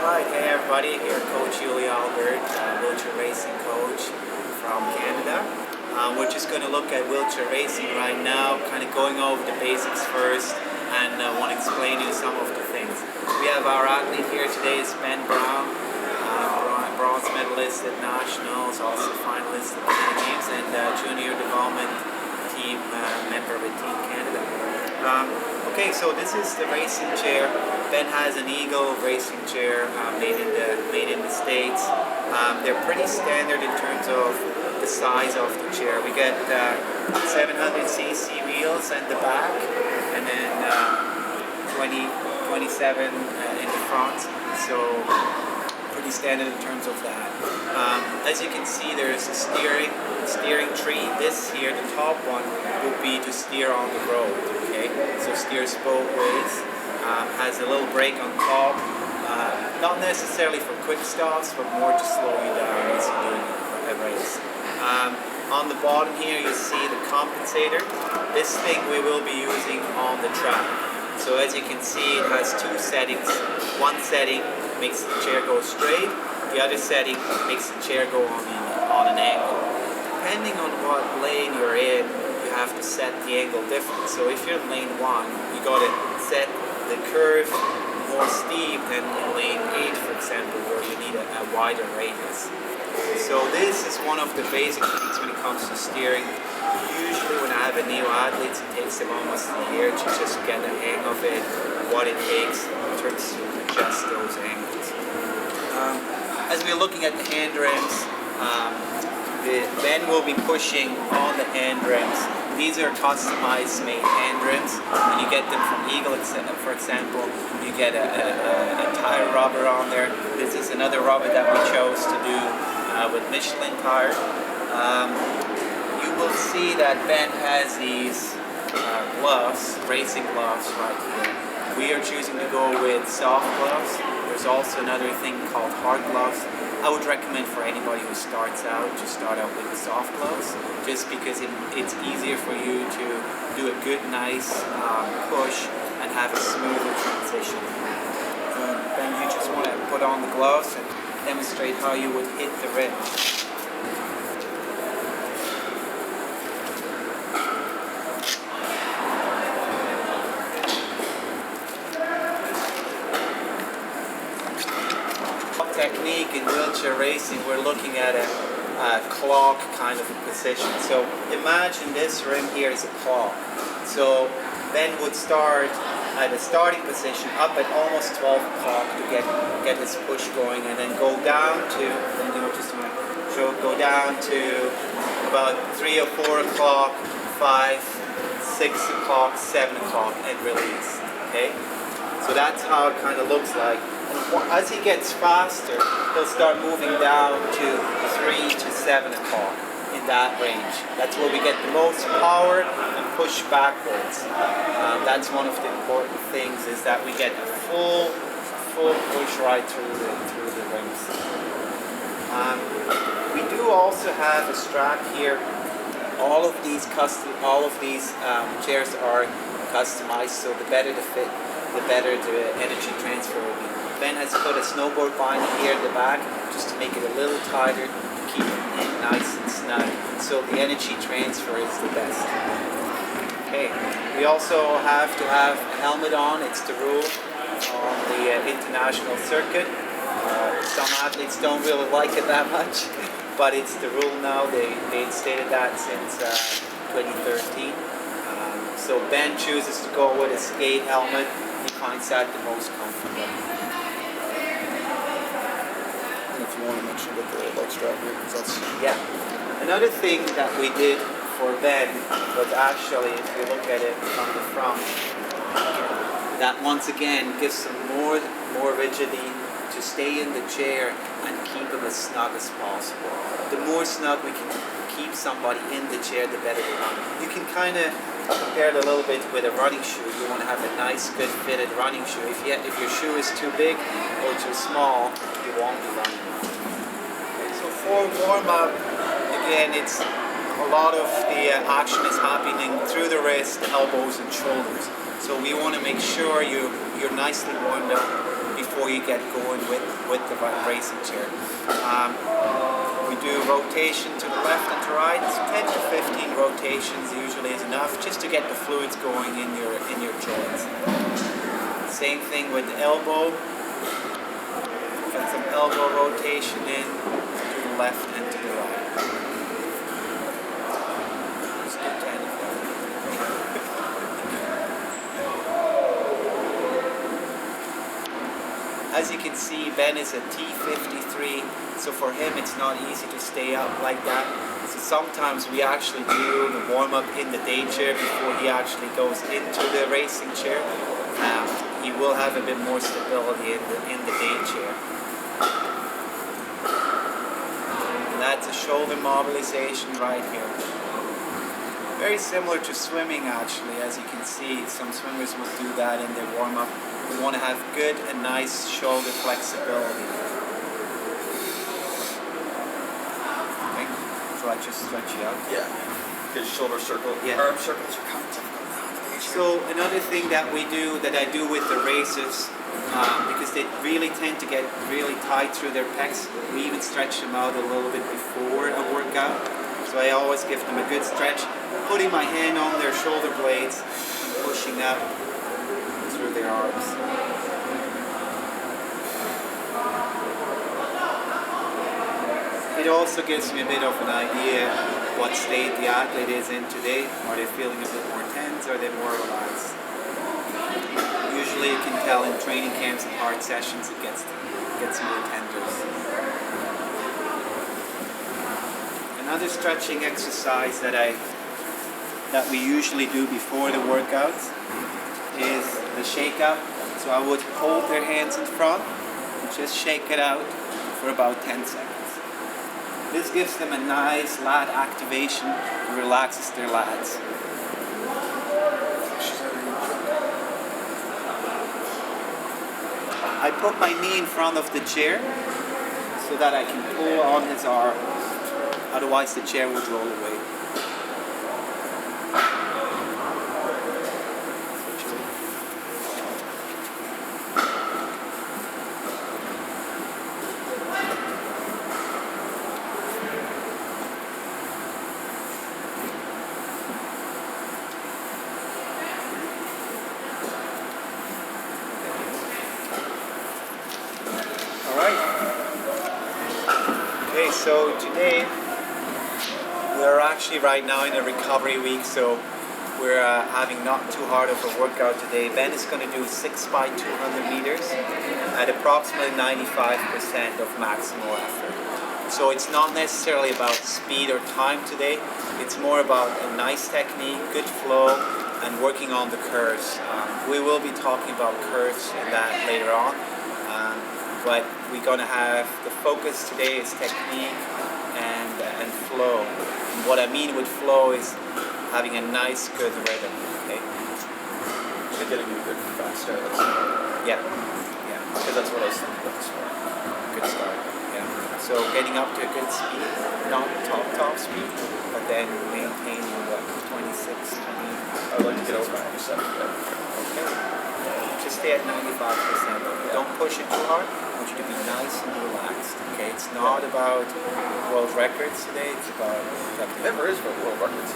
Right, hey everybody, here Coach Julie Albert, wheelchair racing coach from Canada. We're just going to look at wheelchair racing right now, kind of going over the basics first, and want to explain you some of the things. We have our athlete here today is Ben Brown, bronze medalist at nationals, also finalist at the games, and junior development team member with Team Canada. Okay, so this is the racing chair. Ben has an Eagle racing chair made in the States. They're pretty standard in terms of the size of the chair. We get 700cc wheels in the back, and then 27 in the front. So pretty standard in terms of that. As you can see, there's a steering tree. This here, the top one, will be to steer on the road. Okay, so steers both ways. Has a little brake on top. Not necessarily for quick stops, but more to slow you down as you're doing a race. On the bottom here, you see the compensator. This thing we will be using on the track. So as you can see, it has two settings. One setting makes the chair go straight. The other setting makes the chair go on an angle. Depending on what lane you're in, you have to set the angle different. So if you're in lane 1, you got to set the curve more steep than in lane 8, for example, where you need a wider radius. So this is one of the basic things when it comes to steering. Usually when I have a new athlete, it takes them almost a year to just get the hang of it, what it takes in terms to adjust those angles. As we're looking at the hand rims, Ben will be pushing on the hand rims. These are customized made hand rims, and you get them from Eagle, for example. You get a tire rubber on there. This is another rubber that we chose to do with Michelin tire. You will see that Ben has these gloves, racing gloves right here. We are choosing to go with soft gloves. There's also another thing called hard gloves. I would recommend for anybody who starts out to start out with the soft gloves, just because it's easier for you to do a good, nice push and have a smoother transition. Then you just want to put on the gloves and demonstrate how you would hit the rim. Technique in wheelchair racing, we're looking at a clock kind of a position. So imagine this rim here is a clock. So Ben would start at a starting position up at almost 12 o'clock to get his push going, and then go down to about 3 or 4 o'clock, 5, 6 o'clock, 7 o'clock, and release. Okay, so that's how it kind of looks like. As he gets faster, he'll start moving down to 3 to 7 o'clock in that range. That's where we get the most power and push backwards. That's one of the important things, is that we get a full push right through the rims. We do also have a strap here. All of these chairs are customized, so the better the fit, the better the energy transfer will be. Ben has put a snowboard binder here in the back just to make it a little tighter, to keep it in nice and snug, so the energy transfer is the best. Okay, we also have to have a helmet on. It's the rule on the international circuit. Some athletes don't really like it that much, but it's the rule now. They instated that since 2013. So Ben chooses to go with a skate helmet. He finds that the most comfortable. If you want to mention about the leg strap here, because that's... Yeah. Another thing that we did for Ben was actually, if you look at it from the front, that once again gives some more rigidity to stay in the chair and keep him as snug as possible. The more snug we can keep somebody in the chair, the better they run. You can kind of compare it a little bit with a running shoe. You want to have a nice, good fitted running shoe. If your shoe is too big or too small, you won't be running. Okay, so for warm-up, again, it's a lot of the action is happening through the wrist, elbows, and shoulders. So we want to make sure you're nicely warmed up. before you get going with the racing chair. We do rotation to the left and to right. 10 to 15 rotations usually is enough just to get the fluids going in your joints. Same thing with the elbow. Get some elbow rotation in to the left and to the right. Just do 10 of them. As you can see, Ben is a T53, so for him it's not easy to stay up like that. So sometimes we actually do the warm-up in the day chair before he actually goes into the racing chair. He will have a bit more stability in the day chair. And that's a shoulder mobilization right here. Very similar to swimming actually, as you can see. Some swimmers will do that in their warm-up. We want to have good and nice shoulder flexibility. Okay. So I just stretch it out. Yeah. Good shoulder circle. Yeah. Arm circles are kind of difficult nowadays. So another thing that I do with the racers, because they really tend to get really tight through their pecs, we even stretch them out a little bit before a workout. So I always give them a good stretch, putting my hand on their shoulder blades and pushing up through their arms. It also gives me a bit of an idea what state the athlete is in today. Are they feeling a bit more tense? Are they more relaxed? Usually you can tell in training camps and hard sessions it gets more tenders. Another stretching exercise that we usually do before the workouts is the shake up. So I would hold their hands in front and just shake it out for about 10 seconds. This gives them a nice lat activation and relaxes their lats. I put my knee in front of the chair so that I can pull on his arm. Otherwise the chair would roll away. Okay, so today we're actually right now in a recovery week, so we're having not too hard of a workout today. Ben is going to do 6 by 200 meters at approximately 95% of maximal effort. So it's not necessarily about speed or time today, it's more about a nice technique, good flow, and working on the curves. We will be talking about curves and that later on. But we're going to have, the focus today is technique and flow. And what I mean with flow is having a nice, good rhythm. Okay? So getting a good fast start. Yeah. Because that's what I was thinking about this morning. Good start. Yeah. So getting up to a good speed, not top speed, but then maintaining what, 26, 20. I'd like to get over 97. Okay. Just stay at 95%. Don't push it too hard. I want you to be nice and relaxed. Okay, it's not about world records today. It's about It never is about world records.